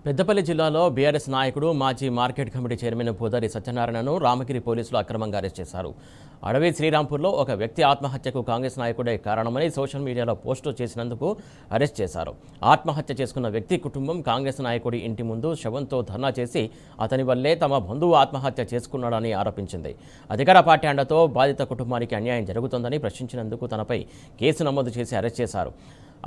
పెద్దపల్లి జిల్లాలో బీఆర్ఎస్ నాయకుడు మాజీ మార్కెట్ కమిటీ చైర్మన్ పూదారి సత్యనారాయణను రామగిరి పోలీసులు అక్రమంగా అరెస్ట్ చేశారు. అడవి శ్రీరాంపూర్లో ఒక వ్యక్తి ఆత్మహత్యకు కాంగ్రెస్ నాయకుడే కారణమని సోషల్ మీడియాలో పోస్టు చేసినందుకు అరెస్ట్ చేశారు. ఆత్మహత్య చేసుకున్న వ్యక్తి కుటుంబం కాంగ్రెస్ నాయకుడి ఇంటి ముందు శవంతో ధర్నా చేసి అతని వల్లే తమ బంధువు ఆత్మహత్య చేసుకున్నాడని ఆరోపించింది. అధికార పార్టీ అండతో బాధిత కుటుంబానికి అన్యాయం జరుగుతోందని ప్రశ్నించినందుకు తనపై కేసు నమోదు చేసి అరెస్ట్ చేశారు.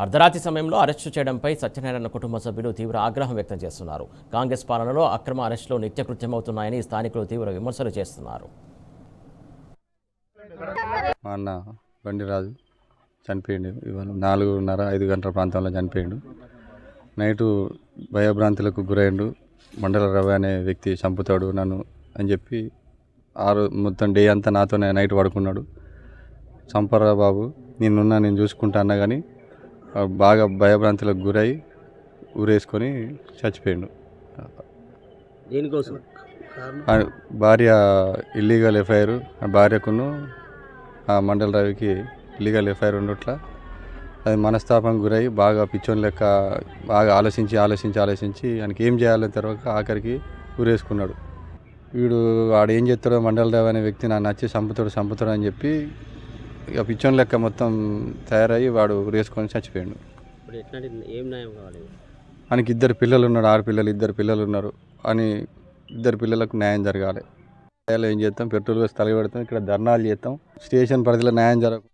అర్ధరాత్రి సమయంలో అరెస్టు చేయడంపై సత్యనారాయణ కుటుంబ సభ్యులు తీవ్ర ఆగ్రహం వ్యక్తం చేస్తున్నారు. కాంగ్రెస్ పాలనలో అక్రమ అరెస్టులు నిత్యకృత్యమవుతున్నాయని స్థానికులు తీవ్ర విమర్శలు చేస్తున్నారు. మా అన్న బండిరాజు చనిపోయిండు. ఇవాళ 4:30-5 గంటల ప్రాంతంలో చనిపోయిండు. నైటు భయభ్రాంతులకు గురైండు. మండల రవి అనే వ్యక్తి చంపుతాడు నన్ను అని చెప్పి మొత్తం డే అంతా నాతోనే నైట్ పడుకున్నాడు. చంపరా బాబు, నేను చూసుకుంటా అన్నా కానీ బాగా భయభ్రాంతులకు గురై ఊరేసుకొని చచ్చిపోయిండు. దేనికోసం? భార్య ఇల్లీగల్ ఎఫ్ఐఆర్, భార్యకును ఆ మండల రవికి ఇల్లీగల్ ఎఫ్ఐఆర్ ఉండట్లా అది మనస్తాపం గురై బాగా పిచ్చోని లెక్క బాగా ఆలోచించి ఆయనకి ఏం చేయాలని తర్వాత ఆఖరికి ఊరేసుకున్నాడు. వీడు ఆడేం చేస్తాడో మండల రవి అనే వ్యక్తి నన్ను నచ్చి చంపుతాడు అని చెప్పి ఇక పిచ్చోని లెక్క మొత్తం తయారయ్యి వాడు ఊరేసుకొని చచ్చిపోయాడు. ఆయనకి 2 పిల్లలు ఉన్నారు, 6 పిల్లలు, 2 పిల్లలు ఉన్నారు అని 2 పిల్లలకు న్యాయం జరగాలి. ఏం చేస్తాం, పెట్రోల్ వేసి తలగబెడతాం, ఇక్కడ ధర్నాలు చేస్తాం. స్టేషన్ పరిధిలో న్యాయం జరగదు.